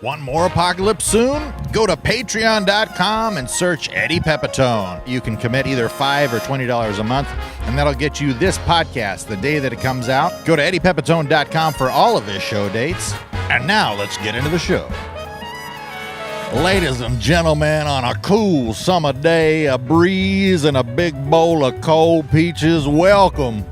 Want more apocalypse soon? Go to patreon.com and search Eddie Pepitone. You can commit either $5 or $20 a month, and that'll get you this podcast the day that it comes out. Go to eddiepepitone.com for all of his show dates. And now let's get into the show. Ladies and gentlemen, on a cool summer day, a breeze, and a big bowl of cold peaches, welcome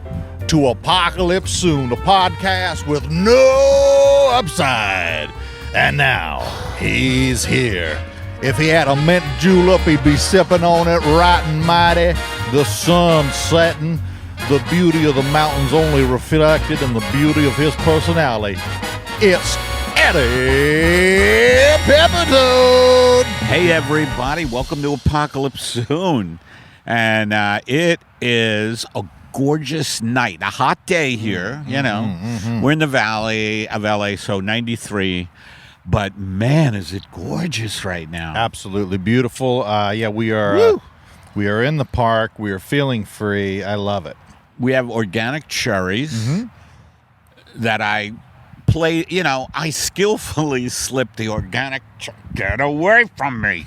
to Apocalypse Soon, the podcast with no upside. And now, he's here. If he had a mint julep, he'd be sipping on it right and mighty. The sun setting, the beauty of the mountains only reflected in the beauty of his personality. It's Eddie Pepitone. Hey, everybody. Welcome to Apocalypse Soon. And it is a gorgeous night, a hot day here, you know. We're in the valley of LA, so 93. But, man, is it gorgeous right now. Absolutely beautiful. We are in the park. We are feeling free. I love it. We have organic cherries that I play, I skillfully slip the organic get away from me.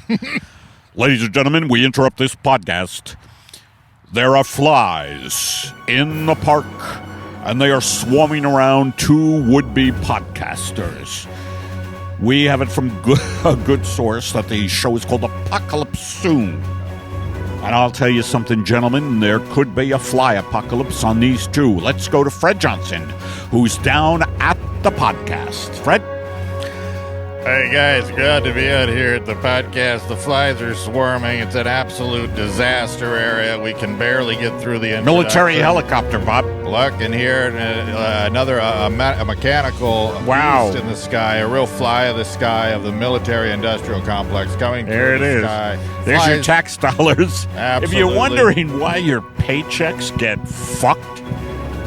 Ladies and gentlemen, we interrupt this podcast. There are flies in the park, and they are swarming around two would-be podcasters. We have it from a good source that the show is called Apocalypse Soon. And I'll tell you something, gentlemen, there could be a fly apocalypse on these two. Let's go to Fred Johnson, who's down at the podcast. Fred? Hey, guys, glad to be out here at the podcast. The flies are swarming. It's an absolute disaster area. We can barely get through the introduction. Military helicopter, Bob. Look, and here, another a mechanical beast in the sky, a real fly of the sky of the military-industrial complex coming there through it the is. sky. There's Flies, your tax dollars. Absolutely. If you're wondering why your paychecks get fucked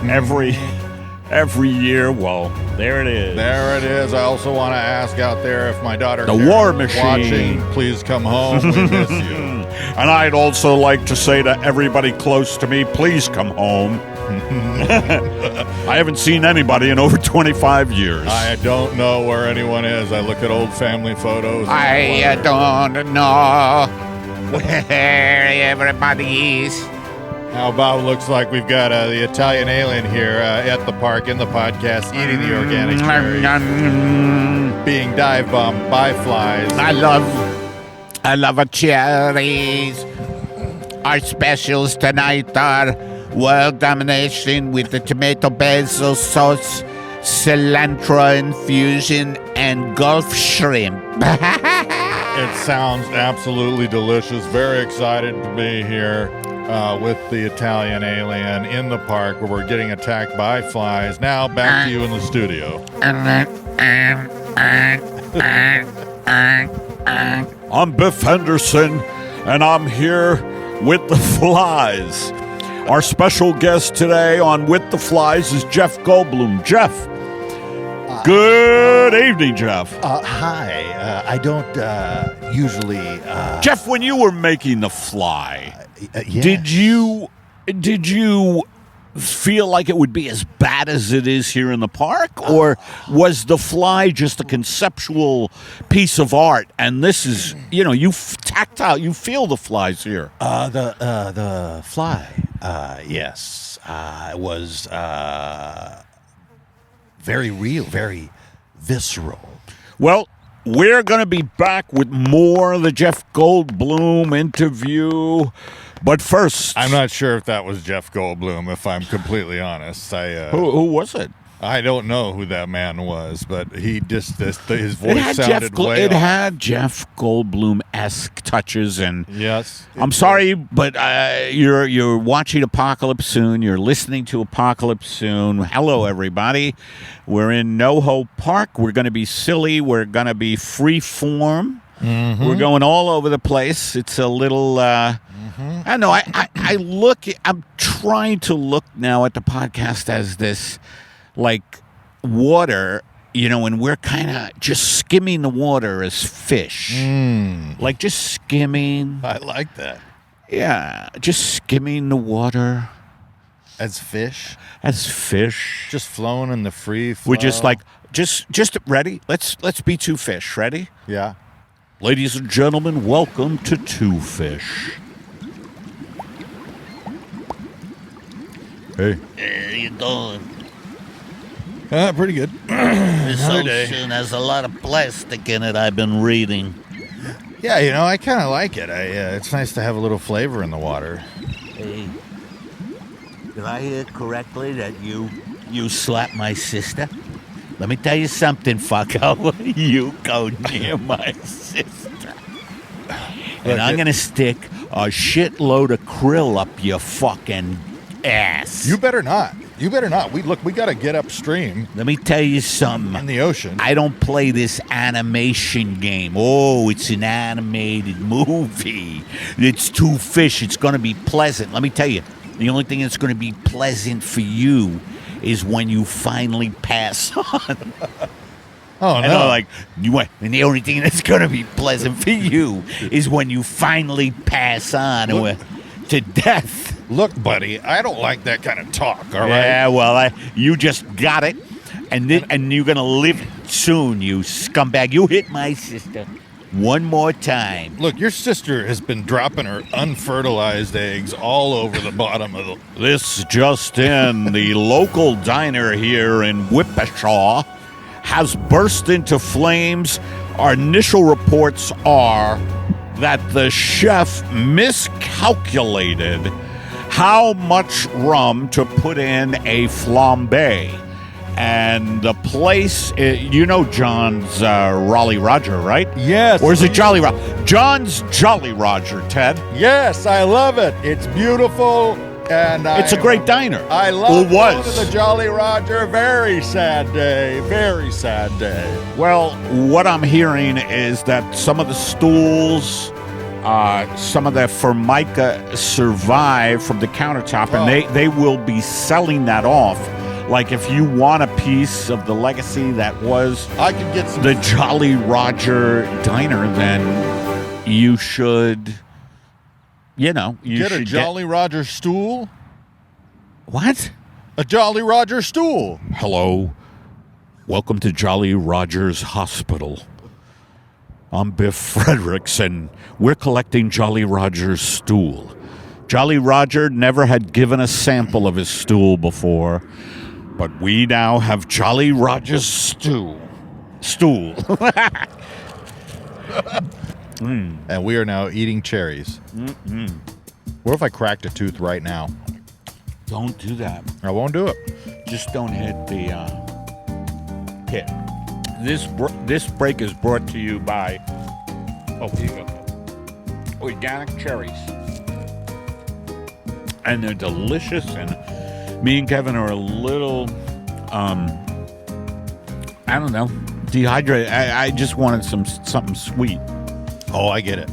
every year, well, there it is. There it is. I also want to ask out there if my daughter the war machine watching, please come home. We miss you. And I'd also like to say to everybody close to me, please come home. I haven't seen anybody in over 25 years. I don't know where anyone is. I look at old family photos. I don't know where everybody is. Now, Bob, looks like we've got the Italian alien here at the park in the podcast eating the organic cherries, being dive bombed by flies. I love cherries. Our specials tonight are world domination with the tomato basil sauce, cilantro infusion, and Gulf shrimp. It sounds absolutely delicious. Very excited to be here. With the Italian alien in the park where we're getting attacked by flies. Now back to you in the studio. I'm Biff Henderson, and I'm here with the flies. Our special guest today on With the Flies is Jeff Goldblum. Jeff. Good evening, Jeff. Hi. I don't usually... Jeff, when you were making the fly, yes. did you feel like it would be as bad as it is here in the park? Or was the fly just a conceptual piece of art? And this is, tactile, you feel the flies here. The fly, yes, was... very real, very visceral. Well, we're going to be back with more of the Jeff Goldblum interview. But first... I'm not sure if that was Jeff Goldblum, if I'm completely honest. Who was it? I don't know who that man was, but he just his voice sounded way It off. had Jeff Goldblum-esque touches, and yes, I'm sorry, but you're watching Apocalypse Soon. You're listening to Apocalypse Soon. Hello, everybody. We're in NoHo Park. We're going to be silly. We're going to be free form. Mm-hmm. We're going all over the place. It's a little. I don't know. I'm trying to look now at the podcast as this. Like water, and we're kind of just skimming the water as fish. Like just skimming. I like that. Yeah, just skimming the water. As fish? As fish. Just flowing in the free flow? We're just like, just ready? Let's be two fish. Ready? Yeah. Ladies and gentlemen, welcome to Two Fish. Hey. How you doing? Pretty good. This Another day. ocean has a lot of plastic in it, I've been reading. Yeah, you know, I kind of like it. It's nice to have a little flavor in the water. Hey, did I hear correctly that you slapped my sister? Let me tell you something, fucko. You go near my sister. And I'm going to stick a shitload of krill up your fucking ass. You better not. You better not. We got to get upstream Let me tell you something. in the ocean. I don't play this animation game. Oh, it's an animated movie. It's Two Fish. It's going to be pleasant. Let me tell you, the only thing that's going to be pleasant for you is when you finally pass on. Oh, And no. I'm like, and the only thing that's going to be pleasant for you is when you finally pass on to death. Look, buddy, I don't like that kind of talk, all right? Yeah, well, you just got it, and you're gonna live it soon, you scumbag. You hit my sister one more time. Look, your sister has been dropping her unfertilized eggs all over the bottom of the... This just in, the local diner here in Whippershaw has burst into flames. Our initial reports are that the chef miscalculated how much rum to put in a flambe. And the place, you know John's Raleigh Roger, right? Yes. Or is it Jolly Roger? John's Jolly Roger, Ted. Yes, I love it. It's beautiful, and It's a great diner. I love Well, going to the Jolly Roger. Very sad day. Very sad day. Well, what I'm hearing is that some of the stools, some of the Formica survive from the countertop, and they will be selling that off. Like, if you want a piece of the legacy that was I could get some... the Jolly Roger diner, then you should, you get a should Jolly Roger stool? What? A Jolly Roger stool. Hello. Welcome to Jolly Roger's Hospital. I'm Biff Fredericks, and we're collecting Jolly Roger's stool. Jolly Roger never had given a sample of his stool before, but we now have Jolly Roger's stool. And we are now eating cherries. What if I cracked a tooth right now? Don't do that. I won't do it. Just don't hit the hit. This break is brought to you by, here you go, organic cherries. And they're delicious, and me and Kevin are a little, I don't know, dehydrated. I just wanted something sweet. Oh, I get it.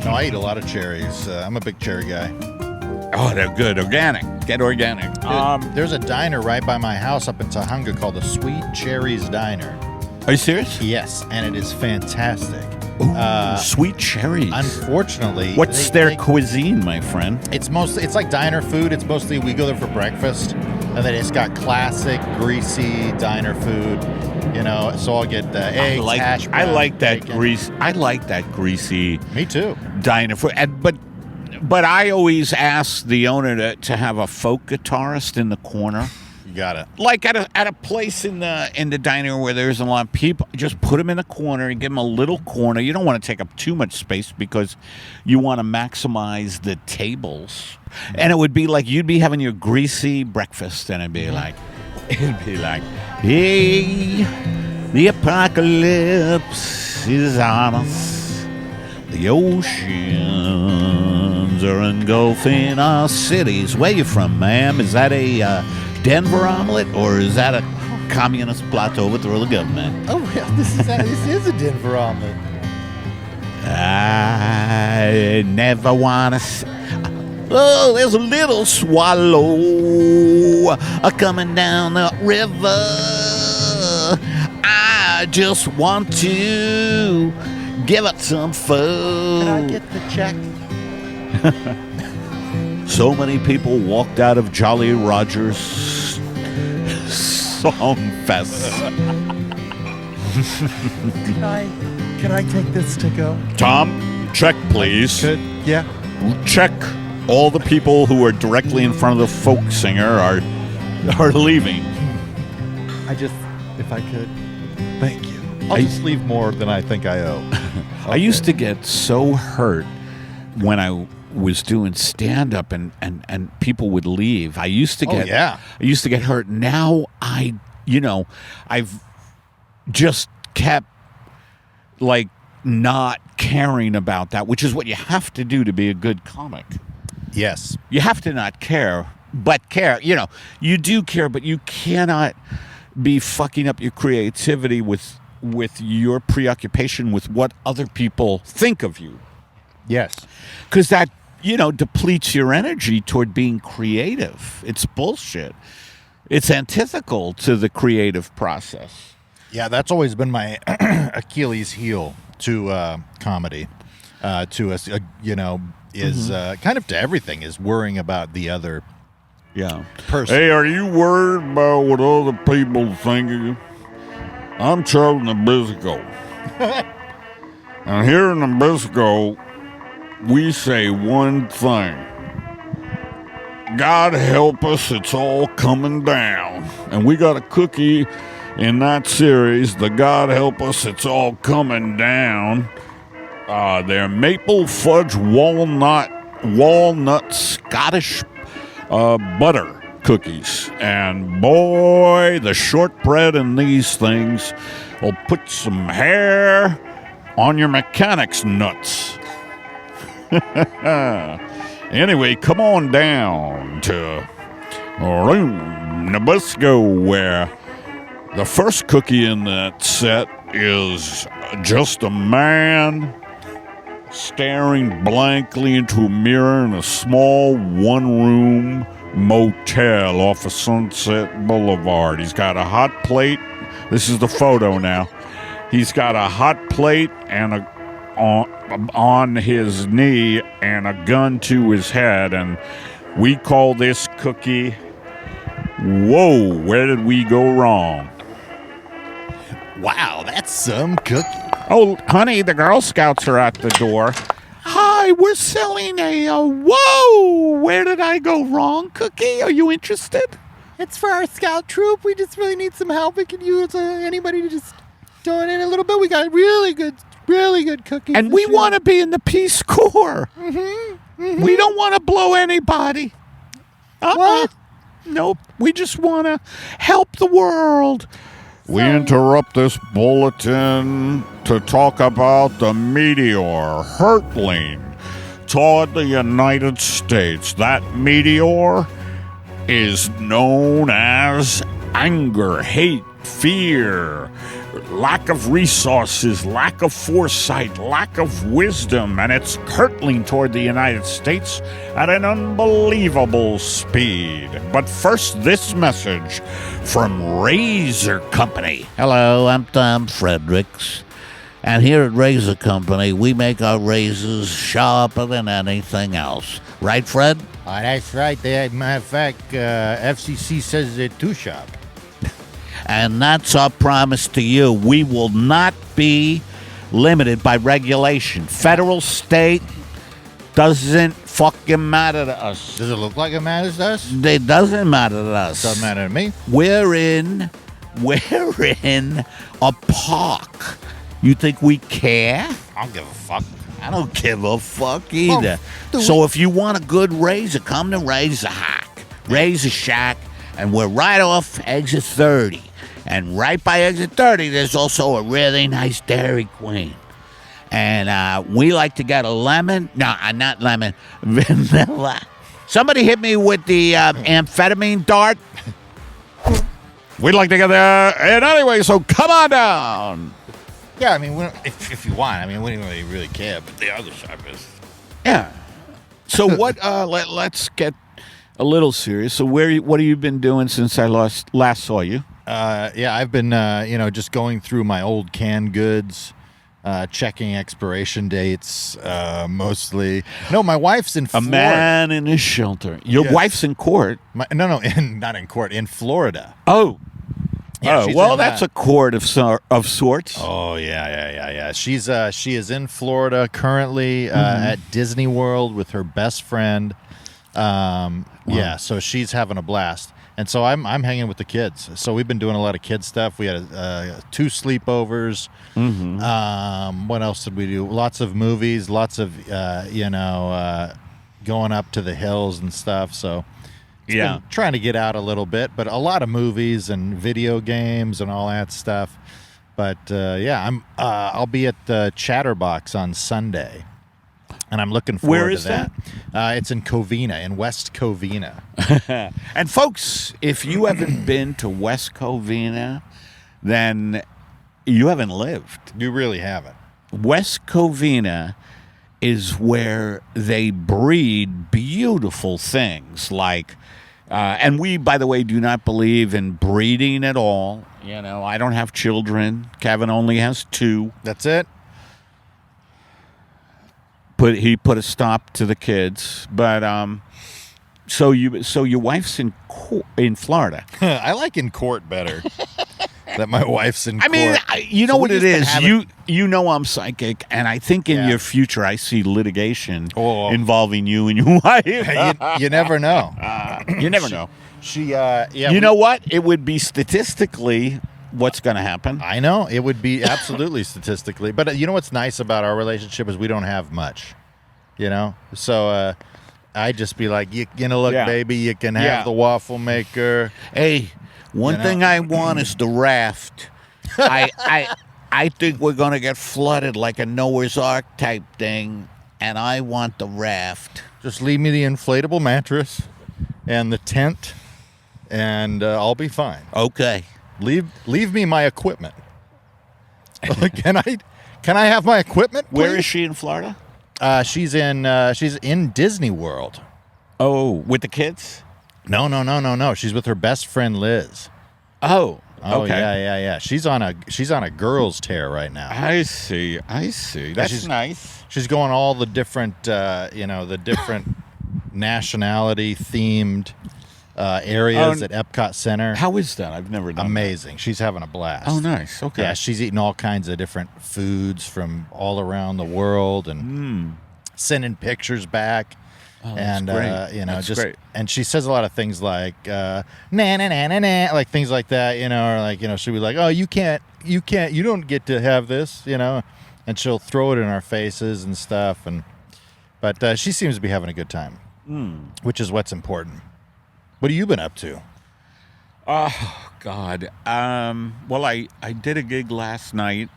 No, I eat a lot of cherries. I'm a big cherry guy. Oh, they're good. Organic. Get organic. There's a diner right by my house up in Tahunga called the Sweet Cherries Diner. Are you serious? Yes, and it is fantastic. Sweet cherries. Unfortunately, What's their cuisine, my friend? It's like diner food. It's mostly, we go there for breakfast, and then it's got classic greasy diner food. So I'll get the eggs, hash brown, I like that bacon. grease. I like that greasy Me too. diner food. But I always ask the owner to have a folk guitarist in the corner. You got it. Like at a place in the diner where there's a lot of people, just put them in the corner and give them a little corner. You don't want to take up too much space because you want to maximize the tables. And it would be like you'd be having your greasy breakfast, and it'd be like, hey, the apocalypse is on us. The oceans are engulfing our cities. Where you from, ma'am? Is that a Denver omelet, or is that a communist plot to overthrow the government? Oh, yeah, this is a Denver omelet. I never want to... Oh, there's a little swallow coming down the river. I just want to give it some food. Can I get the check? so many people walked out of Jolly Roger's Song Fest. Can I take this to go? Tom, check, please. Yeah. Check. All the people who are directly in front of the folk singer are leaving. If I could, thank you. I'll just leave more than I think I owe. I used to get so hurt when I was doing stand-up and people would leave. I used to get hurt. Now I've just kept like not caring about that, which is what you have to do to be a good comic. Yes. You have to not care, but care. You do care, but you cannot be fucking up your creativity with your preoccupation with what other people think of you. Yes. Because that, depletes your energy toward being creative. It's bullshit. It's antithetical to the creative process. Yeah, that's always been my Achilles heel to comedy. To us, is kind of to everything, is worrying about the other person. Hey, are you worried about what other people think of you? I'm Charles Nabisco. And here in Nabisco, we say one thing. God help us, it's all coming down. And we got a cookie in that series, the God help us, it's all coming down. They're maple fudge walnut Scottish butter cookies. And boy, the shortbread in these things will put some hair on your mechanic's nuts. Anyway, come on down to Nabisco, where the first cookie in that set is just a man staring blankly into a mirror in a small one-room motel off of Sunset Boulevard. He's got a hot plate. This is the photo now. He's got a hot plate and on his knee and a gun to his head, and we call this cookie, Whoa, Where Did We Go Wrong? Wow, that's some cookie. Oh, honey, the Girl Scouts are at the door. Hi, we're selling a Whoa, Where Did I Go Wrong cookie. Are you interested? It's for our scout troop. We just really need some help. We could use anybody to just donate a little bit. We got really good cookies. And we want to be in the Peace Corps. We don't want to blow anybody. What? Nope. We just want to help the world. We interrupt this bulletin to talk about the Meteor hurtling toward the United States. That meteor is known as anger, hate, fear, lack of resources, lack of foresight, lack of wisdom, and it's hurtling toward the United States at an unbelievable speed. But first, this message from Razor Company. Hello, I'm Tom Fredericks, and here at Razor Company, we make our razors sharper than anything else. Right, Fred? Oh, that's right. Matter of fact, FCC says they're too sharp. And that's our promise to you. We will not be limited by regulation. Federal, state, doesn't fucking matter to us. Does it look like it matters to us? It doesn't matter to us. Doesn't matter to me. We're in a park. You think we care? I don't give a fuck. I don't give a fuck either. So if you want a good razor, come to Razor Shack, and we're right off exit 30. And right by exit 30, there's also a really nice Dairy Queen. And we like to get a lemon. No, not lemon. Vanilla. Somebody hit me with the amphetamine dart. We'd like to get there. And anyway, so come on down. Yeah, I mean, if you want. I mean, we don't really care, but the other shop is. Yeah. So what, let's get a little serious. So what have you been doing since I last saw you? Yeah, I've been, just going through my old canned goods checking expiration dates, mostly. No, my wife's in A Florida. man in his shelter. Your Yes. wife's in court. No, not in court, in Florida. Oh. Yeah, Oh, she's well, in, that's a court of sorts. Oh yeah. She is in Florida currently at Disney World with her best friend. Yeah, so she's having a blast, and so I'm hanging with the kids. So we've been doing a lot of kid stuff. We had 2 sleepovers. What else did we do? Lots of movies. Lots of going up to the hills and stuff. So. Been trying to get out a little bit, but a lot of movies and video games and all that stuff. But I'll be at the Chatterbox on Sunday, and I'm looking forward to that. It's in Covina, in West Covina. And folks, if you haven't been to West Covina, then you haven't lived. You really haven't. West Covina is where they breed beautiful things like, and we, by the way, do not believe in breeding at all. I don't have children. Kevin only has 2. That's it. He put a stop to the kids. But so your wife's in Florida. I like in court better. That my wife's in court. I mean, you know So what we it just is. been You know I'm psychic, and I think in your future I see litigation involving you and your wife. you never know. You never know. You know what? It would be statistically what's going to happen. I know it would be absolutely statistically, but you know what's nice about our relationship is we don't have much. So I just be like, look, baby, you can have the waffle maker. Hey, one thing I want is the raft. I think we're going to get flooded like a Noah's Ark type thing, and I want the raft. Just leave me the inflatable mattress and the tent, and I'll be fine. Okay. Leave me my equipment. Can I have my equipment, please? Where is she in Florida? She's in Disney World. Oh, with the kids? No. She's with her best friend Liz. Oh, okay. Okay. Yeah. She's on a girls' tear right now. I see. That's nice. She's going all the different, the different nationality themed areas at Epcot Center. How is that? I've never done Amazing. She's having a blast. Oh, nice. Okay. Yeah, she's eating all kinds of different foods from all around the world and sending pictures back. Oh, that's great. That's great. And she says a lot of things like na na na na na, like things like that, or like she'll be like, oh, you don't get to have this, and she'll throw it in our faces and stuff, but she seems to be having a good time, which is what's important. What have you been up to? Oh God. Well, I did a gig last night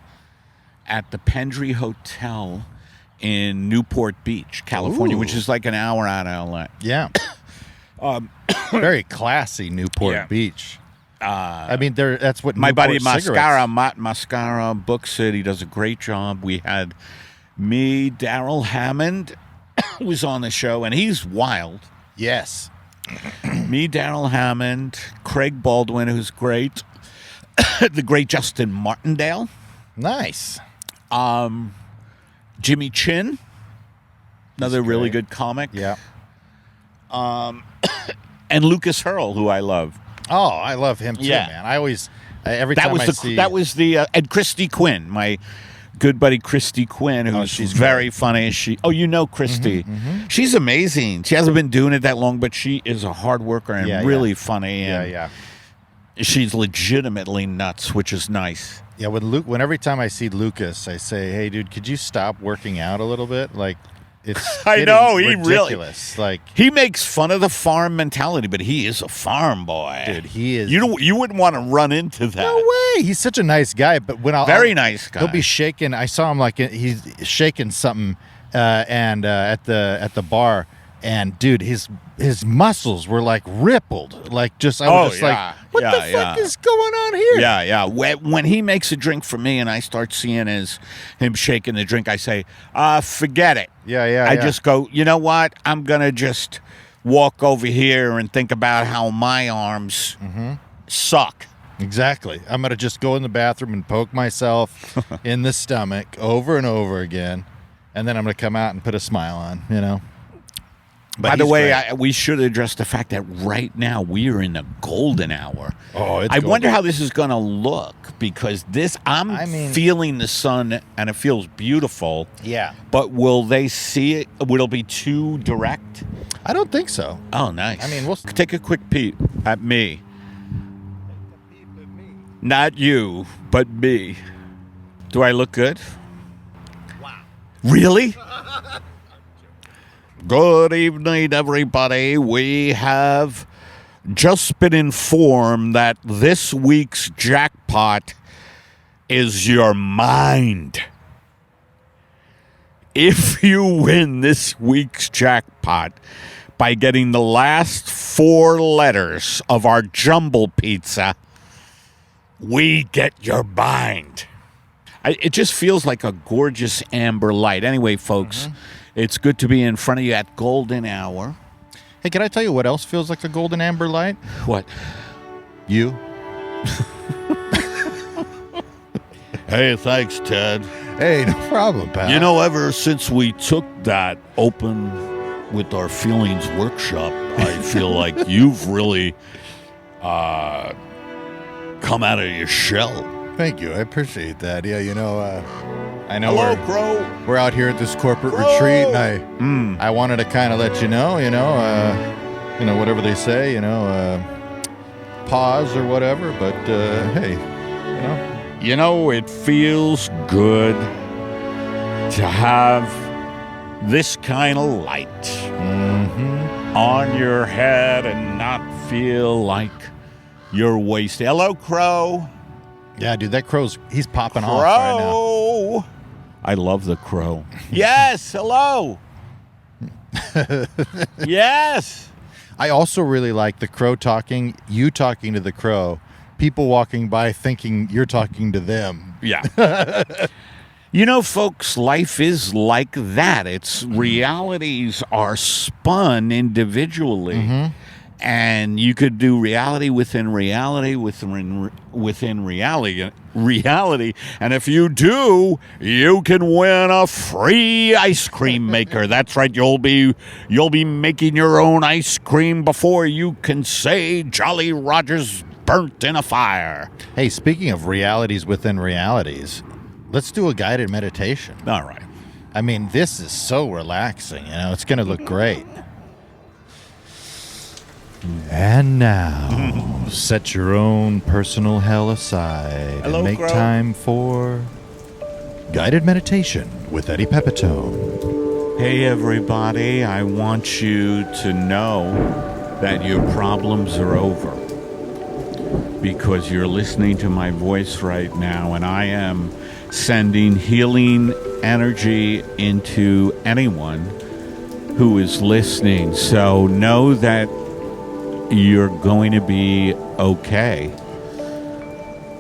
at the Pendry Hotel in Newport Beach, California, which is like an hour out of LA. Yeah. Very classy Newport Beach. I mean, that's what my Newport buddy cigarettes. Matt Mascara books it. He does a great job. We had me, Daryl Hammond, was on the show, and he's wild. Yes. Me, Daryl Hammond, Craig Baldwin, who's great, the great Justin Martindale, Nice. Jimmy Chin, another really good comic, Yeah. and Lucas Hurl, who I love. Oh, I love him too, Yeah. man. I always every time I see That was the and Christy Quinn, my good buddy Christy Quinn, who's she's very funny. You know Christy. She's amazing. She hasn't been doing it that long, but she is a hard worker and really funny. And yeah. she's legitimately nuts, which is nice. Yeah, when every time I see Lucas, I say, "Hey, dude, could you stop working out a little bit?" Like, it's I know, he ridiculous. Like, He makes fun of the farm mentality, but he is a farm boy. dude, he is. You wouldn't want to run into that. No way. He's such a nice guy. But when Very nice guy. he'll be shaking. I saw him like he's shaking something, and at the bar, and dude, his muscles were like rippled, like just I was just like, what the fuck is going on here? Yeah. When he makes a drink for me and I start seeing him shaking the drink, I say, forget it. I just go, you know what? I'm going to just walk over here and think about how my arms suck. Exactly. I'm going to just go in the bathroom and poke myself in the stomach over and over again. And then I'm going to come out and put a smile on, you know. But By the he's way, great. we should address the fact that right now we are in the golden hour. Oh, it's I wonder golden. how this is going to look because I mean, feeling the sun and it feels beautiful. Yeah. But will they see it? Will it be too direct? I don't think so. Oh, nice. I mean, we'll take a quick peek at me. Not you, but me. Do I look good? Wow. Really? Good evening, everybody. We have just been informed that this week's jackpot is your mind. If you win this week's jackpot by getting the last 4 letters of our jumble pizza, we get your mind. It just feels like a gorgeous amber light. Anyway, folks, it's good to be in front of you at golden hour. Hey, can I tell you what else feels like a golden amber light? What? You. Hey, thanks, Ted. Hey, no problem, pal. You know, ever since we took that open with our feelings workshop, I feel like you've really come out of your shell. Thank you. I appreciate that. Yeah, you know, I know Hello, Crow. we're out here at this corporate Crow. retreat, and I wanted to kind of let you know, whatever they say, pause or whatever. But hey, You know, it feels good to have this kind of light on your head and not feel like you're wasted. Hello, Crow. yeah, dude, that he's popping off right now. Crow. I love the crow. Yes, hello. Yes. I also really like the crow talking, you talking to the crow, people walking by thinking you're talking to them. Yeah. You know, folks, life is like that. It's realities are spun individually. And you could do reality within reality within reality. And if you do, you can win a free ice cream maker. That's right. You'll be making your own ice cream before you can say Jolly Roger's burnt in a fire. Hey, speaking of realities within realities, let's do a guided meditation. All right. I mean, this is so relaxing, it's going to look great. And now, set your own personal hell aside Hello, and make Crow. time for guided meditation with Eddie Pepitone. Hey, everybody. I want you to know that your problems are over because you're listening to my voice right now, and I am sending healing energy into anyone who is listening. So know that you're going to be okay.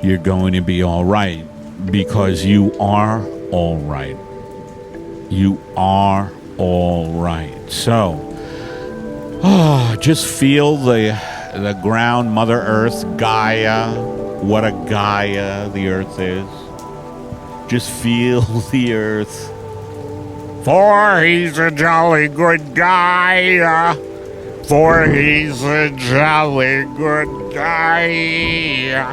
You're going to be all right because you are all right. You are all right. So, just feel the ground, Mother Earth, Gaia. What a Gaia the Earth is. Just feel the Earth. For he's a jolly good guy. For he's a jolly good guy.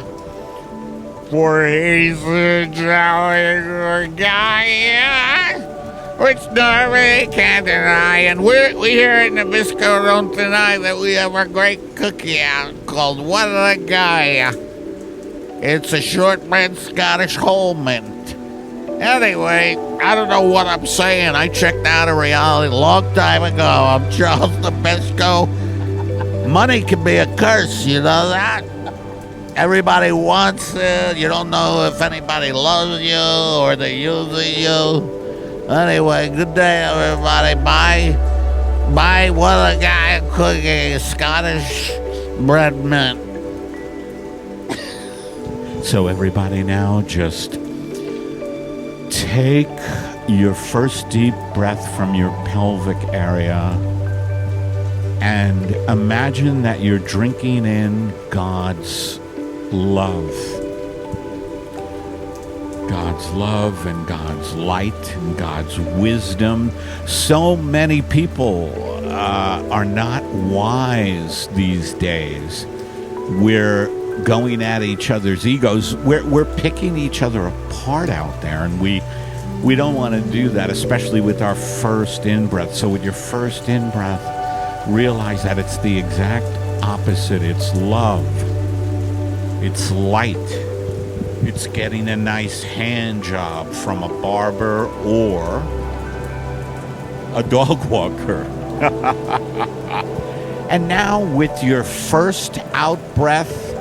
For he's a jolly good guy. Which nobody can deny. And we here at Nabisco don't deny that we have a great cookie out called What a Guy. It's a shortbread Scottish whole mint. Anyway, I don't know what I'm saying. I checked out of reality a long time ago. I'm Charles Nabisco. Money can be a curse, you know that? Everybody wants it. You don't know if anybody loves you or they're using you. Anyway, good day, everybody. Bye. What a guy cooking Scottish bread mint. So everybody now just take your first deep breath from your pelvic area and imagine that you're drinking in God's love. God's love and God's light and God's wisdom. So many people are not wise these days. We're going at each other's egos. We're picking each other apart out there, and we don't want to do that, especially with our first in-breath. So with your first in-breath, realize that it's the exact opposite. It's love. It's light. It's getting a nice hand job from a barber or a dog walker. And now with your first out-breath,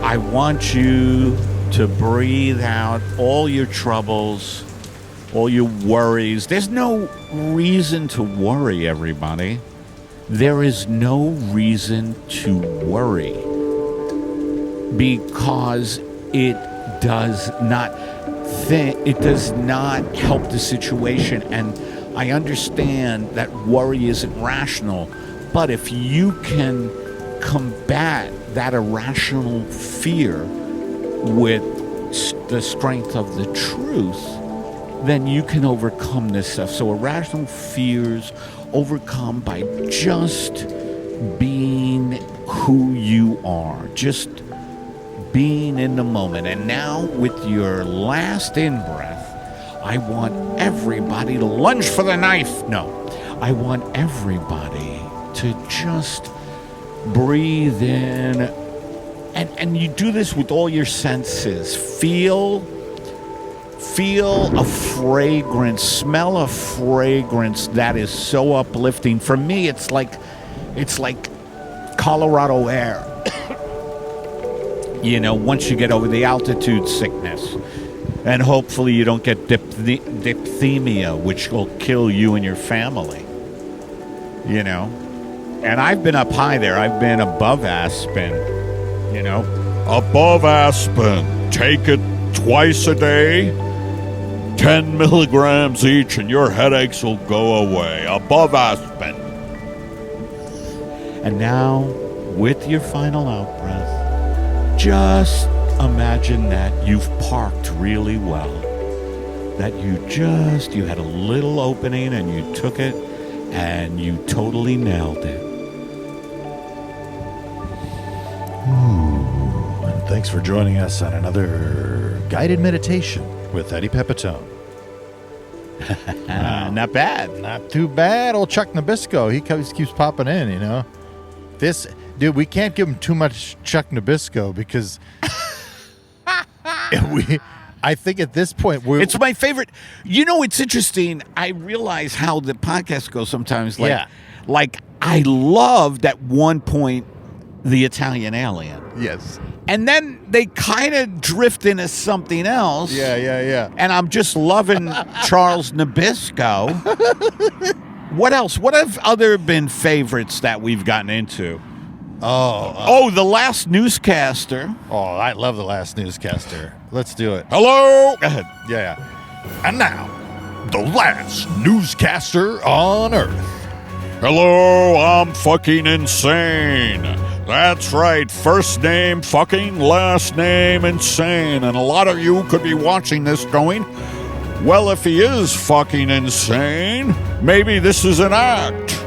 I want you to breathe out all your troubles, all your worries. There's no reason to worry, everybody. There is no reason to worry because it does not help the situation. And I understand that worry isn't rational, but if you can combat that irrational fear with the strength of the truth, then you can overcome this stuff. So irrational fears overcome by just being who you are, just being in the moment. And now with your last in-breath, I want everybody to lunge for the knife. No, I want everybody to just breathe in, and you do this with all your senses. Feel a fragrance, smell a fragrance that is so uplifting. For me, it's like Colorado air. You know, once you get over the altitude sickness, and hopefully you don't get diphtheria, which will kill you and your family. You know. And I've been up high there. I've been above Aspen, you know. Above Aspen. Take it twice a day. 10 milligrams each and your headaches will go away. Above Aspen. And now, with your final out-breath, just imagine that you've parked really well. That you had a little opening and you took it and you totally nailed it. And thanks for joining us on another guided meditation with Eddie Pepitone. Not bad. Not too bad. Old Chuck Nabisco, he keeps popping in, you know. Dude, we can't give him too much Chuck Nabisco because I think at this point it's my favorite. You know, it's interesting. I realize how the podcast goes sometimes. Like I loved at one point the Italian Alien. Yes. And then they kind of drift into something else. Yeah. And I'm just loving Charles Nabisco. What else? What have other been favorites that we've gotten into? The last newscaster. Oh, I love the last newscaster. Let's do it. Hello? Go ahead. Yeah. And now, the last newscaster on Earth. Hello, I'm fucking insane. That's right, first name fucking, last name insane. And a lot of you could be watching this going, well, if he is fucking insane, maybe this is an act.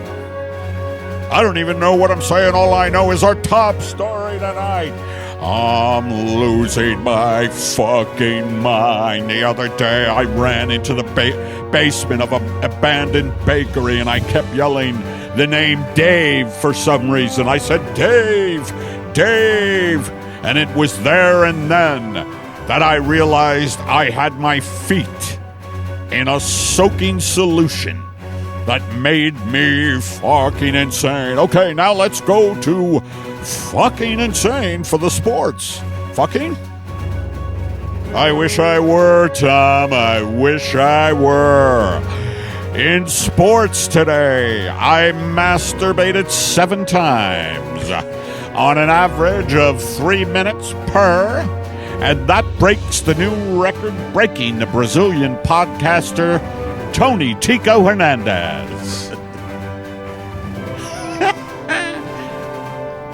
I don't even know what I'm saying. All I know is our top story tonight. I'm losing my fucking mind. The other day, I ran into the basement of an abandoned bakery, and I kept yelling the name Dave for some reason. I said, Dave, Dave. And it was there and then that I realized I had my feet in a soaking solution that made me fucking insane. Okay, now let's go to fucking insane for the sports. Fucking? I wish I were, Tom. I wish I were. In sports today, I masturbated 7 times on an average of 3 minutes per, and that breaks the new record breaking the Brazilian podcaster Tony Tico Hernandez.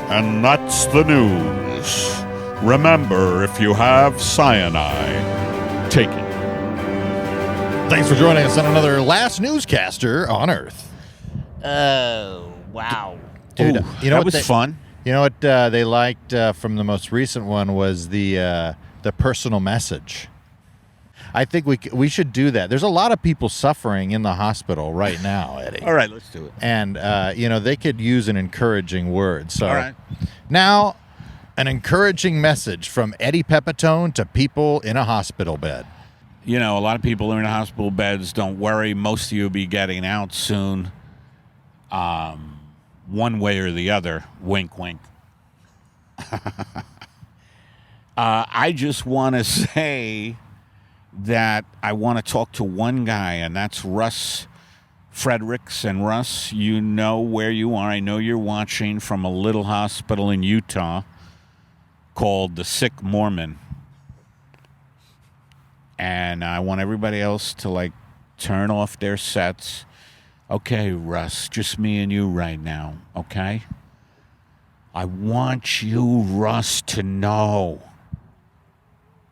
And that's the news. Remember, if you have cyanide, take it. Thanks for joining us on another Last Newscaster on Earth. Oh, wow. Dude, Ooh, you know that what was fun. You know what they liked from the most recent one was the personal message. I think we should do that. There's a lot of people suffering in the hospital right now, Eddie. All right, let's do it. And, they could use an encouraging word. So All right. now, an encouraging message from Eddie Pepitone to people in a hospital bed. You know, a lot of people are in hospital beds. Don't worry. Most of you will be getting out soon. One way or the other. Wink, wink. I just want to say that I want to talk to one guy, and that's Russ Fredericks. And Russ, you know where you are. I know you're watching from a little hospital in Utah called the Sick Mormon. And I want everybody else to, turn off their sets. Okay, Russ, just me and you right now, okay? I want you, Russ, to know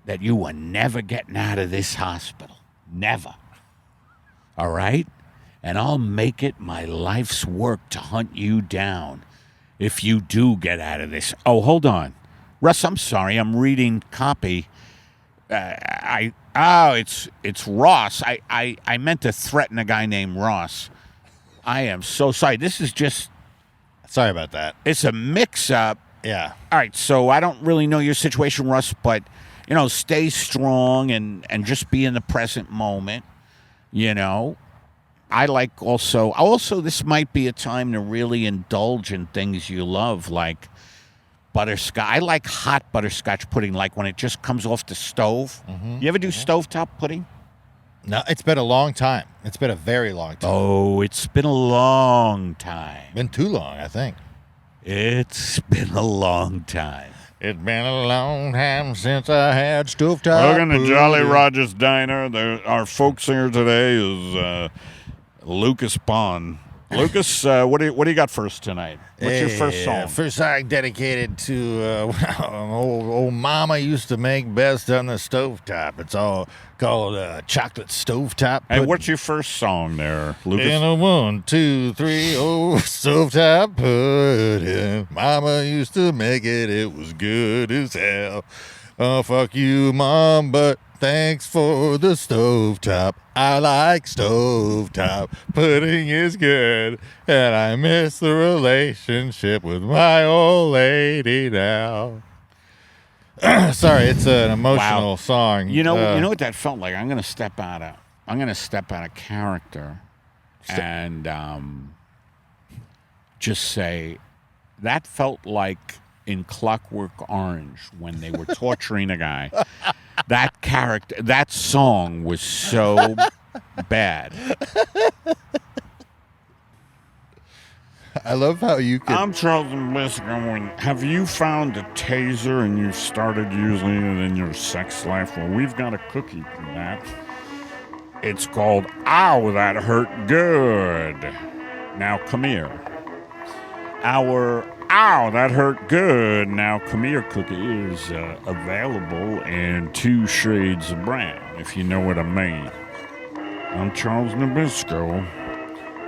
that you are never getting out of this hospital. Never. All right? And I'll make it my life's work to hunt you down if you do get out of this. Oh, hold on. Russ, I'm sorry. I'm reading copy. It's Ross. I meant to threaten a guy named Ross. I am so sorry. This is just... Sorry about that. It's a mix-up. Yeah. All right, so I don't really know your situation, Russ, but, stay strong and just be in the present moment, I like also, this might be a time to really indulge in things you love, like butterscotch. I like hot butterscotch pudding, like when it just comes off the stove. Mm-hmm. You ever do stovetop pudding? No, it's been a long time. It's been a very long time. Oh, it's been a long time. Been too long, I think. It's been a long time. It's been a long time since I had stovetop. Welcome to Jolly Roger's Diner. Our folk singer today is Lucas Bond. Lucas, what do you got for us tonight? What's your first song? First song dedicated to old mama used to make best on the stovetop. It's all called chocolate stovetop. Hey, what's your first song there, Lucas? In a 1, 2, 3, oh, stovetop pudding. Mama used to make it. It was good as hell. Oh, fuck you, Mom, but thanks for the stovetop. I like stovetop. Pudding is good, and I miss the relationship with my old lady now. Sorry, it's an emotional song. You know what that felt like? I'm gonna step out of character and just say that felt like in Clockwork Orange when they were torturing a guy. That song was so bad. I love how you can... I'm Charles Nabisco. Have you found a taser and you've started using it in your sex life? Well, we've got a cookie for that. It's called Ow, That Hurt Good. Now, come here. Our Ow, That Hurt Good. Now, come here cookie is available in 2 shades of brown, if you know what I mean. I'm Charles Nabisco.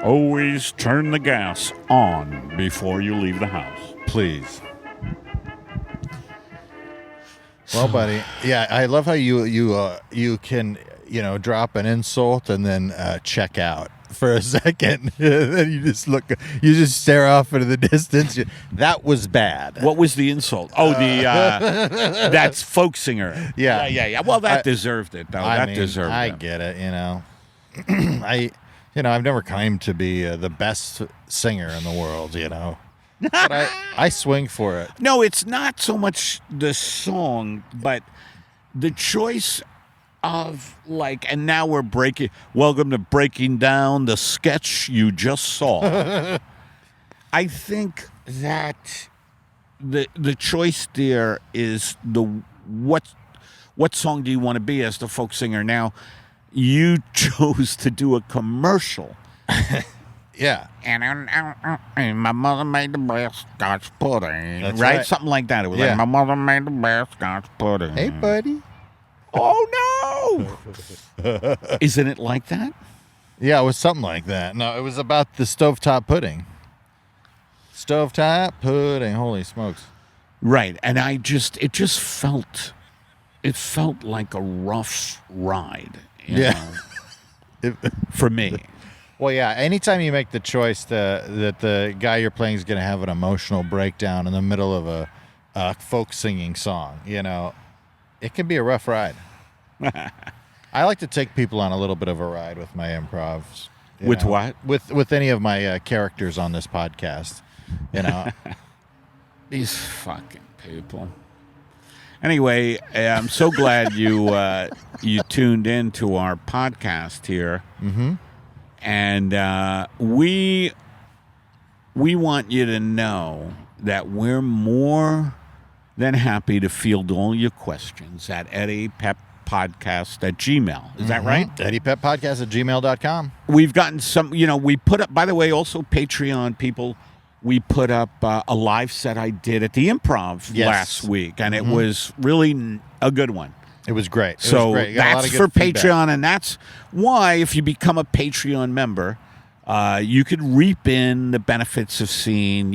Always turn the gas on before you leave the house. Please. Well, buddy, yeah, I love how you can, drop an insult and then check out for a second. Then you just stare off into the distance. That was bad. What was the insult? Oh, that's folk singer. Yeah. Well, that deserved it, though. I get it, I've never claimed to be the best singer in the world, But I swing for it. No, it's not so much the song, but the choice of and now we're welcome to breaking down the sketch you just saw. I think that the choice there is what song do you want to be as the folk singer? Now, you chose to do a commercial. Yeah. And my mother made the best Scotch pudding. That's right? right. Something like that. It was Yeah. like, my mother made the best Scotch pudding. Hey, buddy. Oh, no. Isn't it like that? Yeah, it was something like that. No, it was about the stovetop pudding. Stovetop pudding. Holy smokes. Right. And it just felt like a rough ride. You Yeah. know, for me. Well, yeah, anytime you make the choice that the guy you're playing is going to have an emotional breakdown in the middle of a folk singing song, you know, it can be a rough ride. I like to take people on a little bit of a ride with my improvs. you With know, what? With any of my characters on this podcast, you know. These fucking people. Anyway, I'm so glad you tuned in to our podcast here. Mm-hmm. And we want you to know that we're more than happy to field all your questions at Eddie Pep Podcast at Gmail. Is that right? Eddie Pep Podcast at gmail.com. We've gotten some, we put up, by the way, also Patreon people, we put up a live set I did at the Improv Yes. last week, and it was really a good one. It was great. It So was great. You got a lot that's of for good feedback. Patreon, and that's why if you become a Patreon member, you could reap in the benefits of seeing,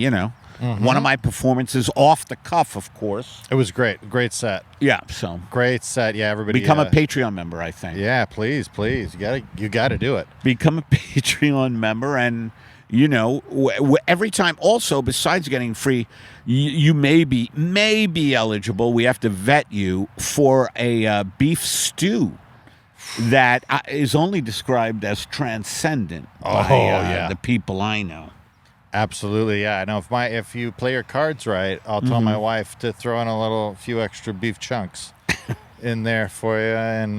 one of my performances off the cuff, of course. It was great. Great set. Yeah, so Great set. Yeah, everybody. become a Patreon member, I think. Yeah, please. You gotta do it. Become a Patreon member, and every time. Also, besides getting free, you may be eligible. We have to vet you for a beef stew that is only described as transcendent by the people I know. Absolutely, yeah. I know if you play your cards right, I'll tell my wife to throw in a few extra beef chunks in there for you, and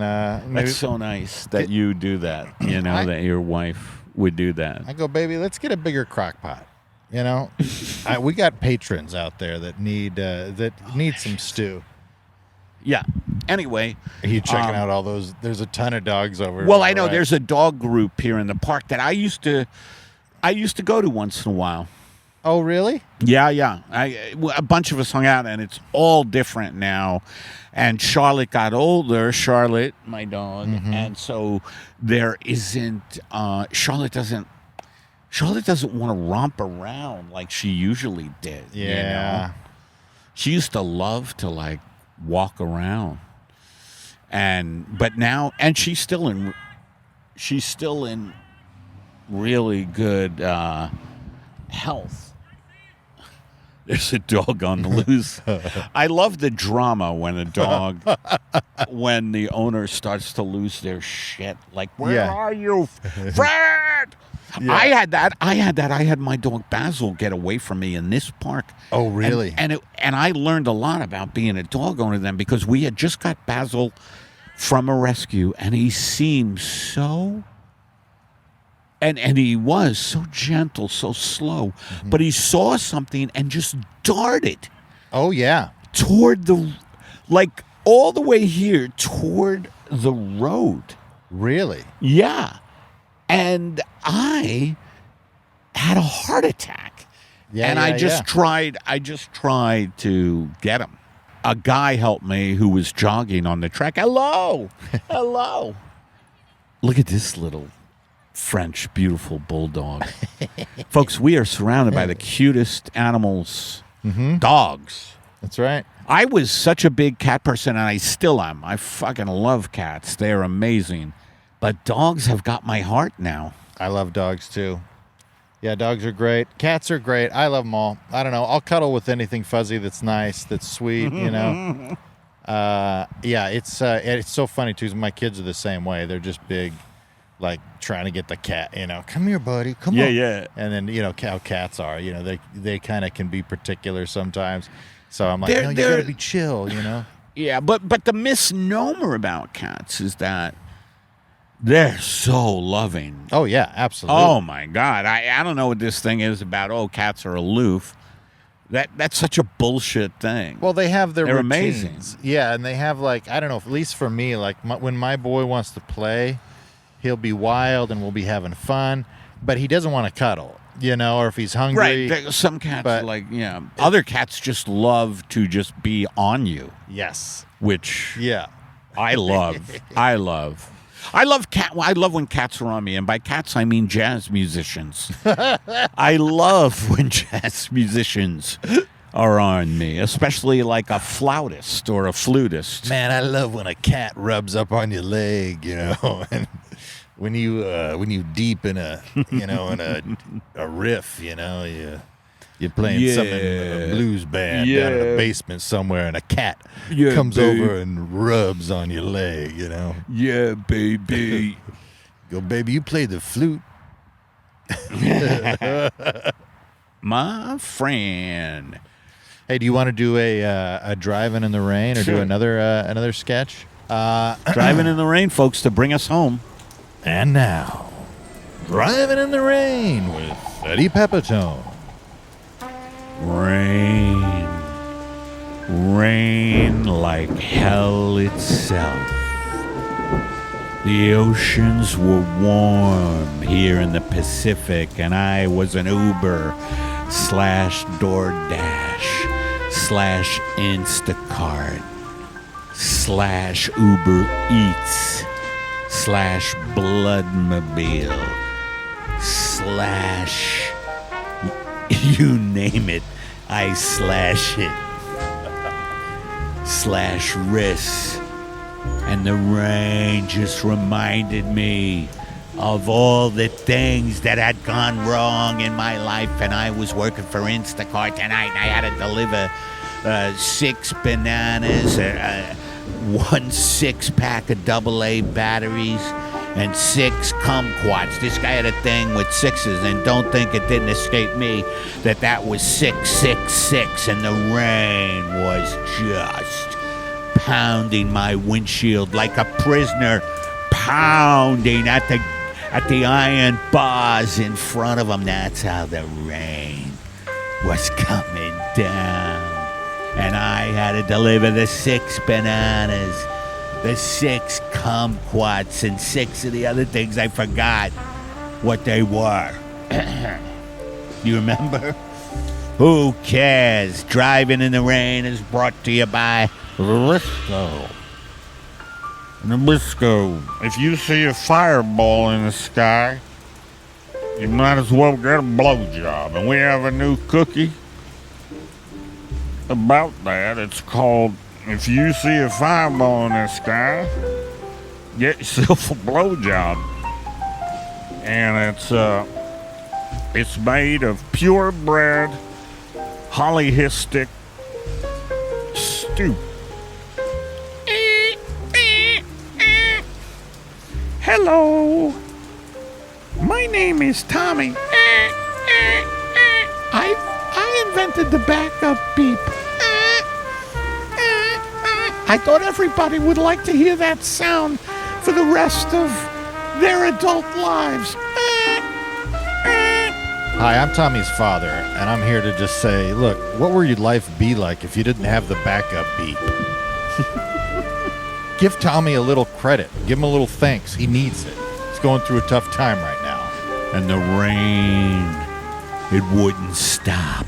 maybe That's so nice that you do that. That your wife would do that. I go, baby, let's get a bigger crock pot. We got patrons out there that need some stew. Yeah. Anyway, Are you checking out all those? There's a ton of dogs over. well, I know right? there's a dog group here in the park that I used to go to once in a while. Oh, really? Yeah. A bunch of us hung out, and it's all different now. And Charlotte got older. Charlotte, my dog, and so there isn't. Charlotte doesn't want to romp around like she usually did. Yeah. She used to love to walk around, but now, and she's still in really good health. There's a dog on the loose. I love the drama when when the owner starts to lose their shit. Like, where are you, Fred? Yeah. I had that. I had my dog Basil get away from me in this park. Oh, really? And I learned a lot about being a dog owner then, because we had just got Basil from a rescue, and he seemed so. And he was so gentle, so slow, but he saw something and just darted Oh, yeah. toward all the way here toward the road. Really? Yeah. And I had a heart attack. Yeah. And I just tried to get him. A guy helped me who was jogging on the track. Hello. Look at this little French beautiful bulldog. Folks, we are surrounded by the cutest animals, dogs. That's right. I was such a big cat person, and I still am. I fucking love cats. They're amazing. But dogs have got my heart now. I love dogs too. Yeah, dogs are great. Cats are great. I love them all. I don't know. I'll cuddle with anything fuzzy that's nice, that's sweet, Yeah, it's so funny too. 'Cause my kids are the same way. They're just big, trying to get the cat. Come here, buddy. Come on. Yeah. And then how cats are. They kind of can be particular sometimes. So I'm like, They're- no, you they're- gotta be chill. Yeah, but the misnomer about cats is that they're so loving. Oh yeah, absolutely. Oh my God. I don't know what this thing is about, cats are aloof. That's such a bullshit thing. Well, they have their They're routines. amazing. Yeah, and they have I don't know, at least for me, when my boy wants to play, he'll be wild and we'll be having fun. but he doesn't want to cuddle, or if he's hungry. Right. Some cats but- other cats just love to just be on you, Yes. which Yeah. I love. I love when cats are on me, and by cats I mean jazz musicians. I love when jazz musicians are on me, especially like a flautist or a flutist. Man, I love when a cat rubs up on your leg, and when you deep in a a riff, you're playing something a blues band down in the basement somewhere, and a cat comes over and rubs on your leg, Yeah, baby. Go, baby, you play the flute. My friend. Hey, do you want to do a driving in the rain or do another sketch? Driving in the rain, folks, to bring us home. And now, driving in the rain with Eddie Pepitone. Rain like hell itself. The oceans were warm here in the Pacific, and I was an Uber / DoorDash / Instacart / Uber Eats / Bloodmobile / you name it, I slash it / wrists. And the rain just reminded me of all the things that had gone wrong in my life. And I was working for Instacart tonight, and I had to deliver 6 bananas, 1 6-pack of AA batteries, and 6 kumquats. This guy had a thing with 6s, and don't think it didn't escape me that was 666, and the rain was just pounding my windshield like a prisoner pounding at the iron bars in front of him. That's how the rain was coming down. And I had to deliver the 6 bananas, the 6 kumquats, and 6 of the other things. I forgot what they were. You remember? Who cares? Driving in the rain is brought to you by Nabisco, if you see a fireball in the sky, you might as well get a blowjob. And we have a new cookie about that. It's called, if you see a fireball in the sky, get yourself a blowjob. And it's made of purebred polyhistic stew. Hello, my name is Tommy. I invented the backup beep. I thought everybody would like to hear that sound for the rest of their adult lives. Hi, I'm Tommy's father, and I'm here to just say, look, what would your life be like if you didn't have the backup beep? Give Tommy a little credit. Give him a little thanks. He needs it. He's going through a tough time right now. And the rain, it wouldn't stop.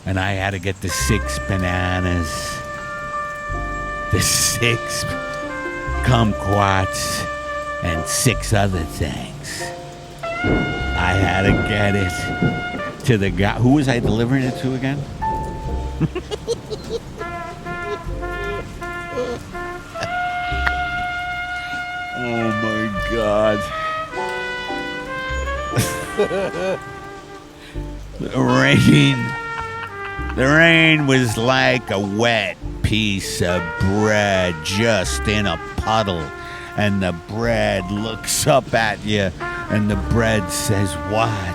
And I had to get the 6 bananas, the 6 kumquats, and 6 other things. I had to get it to the guy. Who was I delivering it to again? Oh my God. The rain was like a wet piece of bread just in a puddle. And the bread looks up at you, and the bread says, What?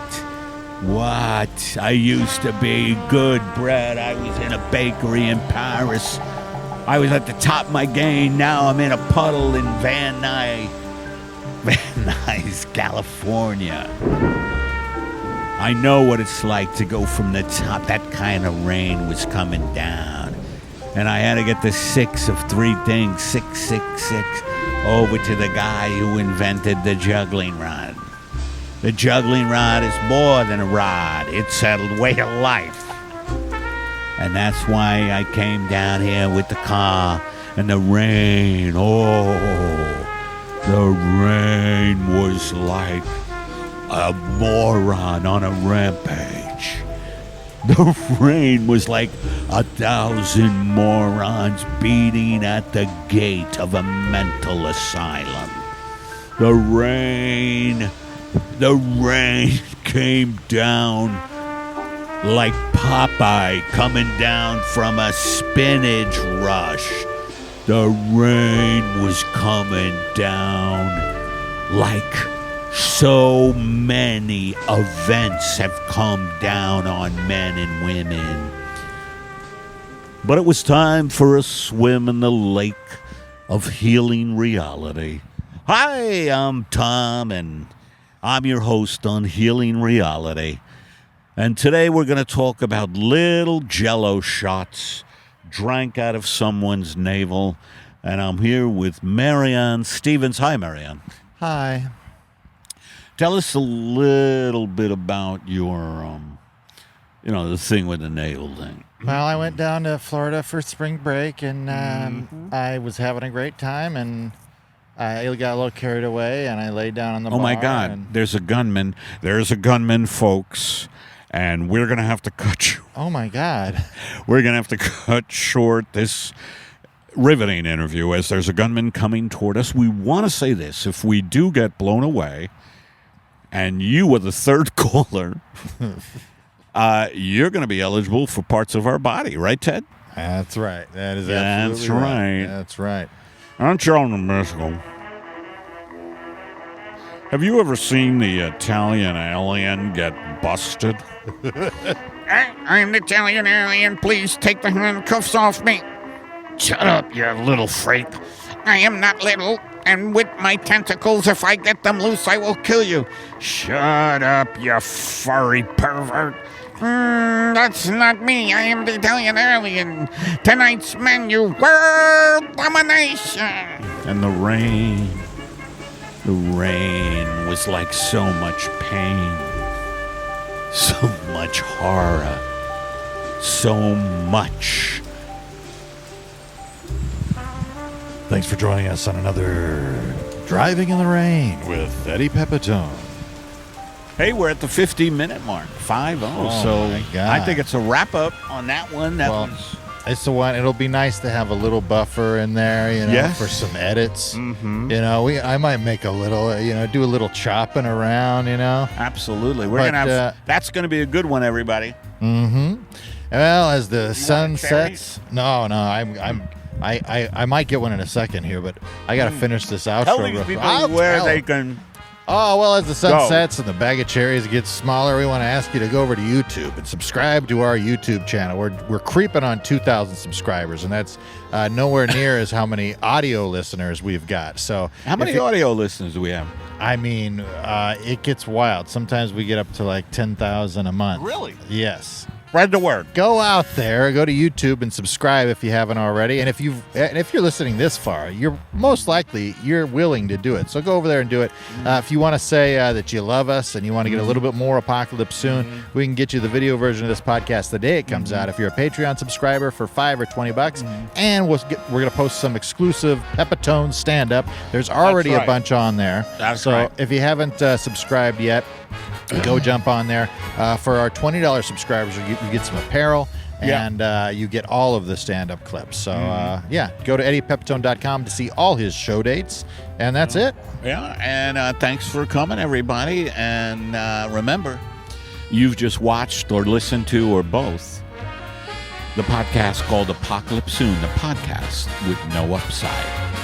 I used to be good bread. I was in a bakery in Paris. I was at the top of my game. Now I'm in a puddle in Van Nuys, California. I know what it's like to go from the top. That kind of rain was coming down. And I had to get the 6 of 3 things, 666, over to the guy who invented the juggling rod. The juggling rod is more than a rod. It's a way of life. And that's why I came down here with the car and the rain. Oh, the rain was like a moron on a rampage. The rain was like 1,000 morons beating at the gate of a mental asylum. The rain came down like Popeye coming down from a spinach rush. The rain was coming down like so many events have come down on men and women. But it was time for a swim in the lake of healing reality. Hi, I'm Tom, and I'm your host on Healing Reality. And today we're going to talk about little Jell-O shots drank out of someone's navel. And I'm here with Marianne Stevens. Hi, Marianne. Hi. Tell us a little bit about your, the thing with the navel thing. Well, I went down to Florida for spring break, and I was having a great time, and I got a little carried away, and I laid down on the bar. Oh, my God. There's a gunman. There's a gunman, folks. And we're going to have to cut you. Oh, my God. We're going to have to cut short this riveting interview as there's a gunman coming toward us. We want to say this. If we do get blown away and you were the third caller, you're going to be eligible for parts of our body. Right, Ted? That's right. That is That's absolutely right. That's right. I'm Charles Nabisco. Have you ever seen the Italian alien get busted? I'm the Italian alien. Please take the handcuffs off me. Shut up, you little freak. I am not little, and with my tentacles, if I get them loose, I will kill you. Shut up, you furry pervert. That's not me. I am the Italian alien. Tonight's menu, world domination. And the rain was like so much pain, so much horror, so much. Thanks for joining us on another Driving in the Rain with Eddie Pepitone. Hey, we're at the 50-minute mark, 5-0. Oh, So my God. I think it's a wrap-up on that one. It's the one. It'll be nice to have a little buffer in there, Yes. for some edits. Mm-hmm. I might make a little, do a little chopping around, Absolutely. We're But, going to have, that's going to be a good one, everybody. Mm-hmm. Well, as the sun want a cherry? sets. No, I might get one in a second here, but I got to finish this outro. Tell these real people quick. where they can... Oh, well, as the sun Go. sets and the bag of cherries gets smaller, we want to ask you to go over to YouTube and subscribe to our YouTube channel. We're creeping on 2,000 subscribers, and that's nowhere near as how many audio listeners we've got. So, How many audio listeners do we have? I mean, it gets wild. Sometimes we get up to like 10,000 a month. Really? Yes. Spread the word. Go out there, go to YouTube and subscribe if you haven't already. And if you're listening this far, you're most likely you're willing to do it. So go over there and do it. If you want to say that you love us and you want to get a little bit more Apocalypse soon, we can get you the video version of this podcast the day it comes out. If you're a Patreon subscriber for $5 or $20, and we're going to post some exclusive Pepitone stand-up. There's already right. a bunch on there. That's so right. if you haven't subscribed yet, go jump on there. For our $20 subscribers, you get some apparel, and you get all of the stand-up clips. So, go to eddiepepitone.com to see all his show dates, and that's it. Yeah, and thanks for coming, everybody. And remember, you've just watched or listened to, or both, the podcast called Apocalypse Soon, the podcast with no upside.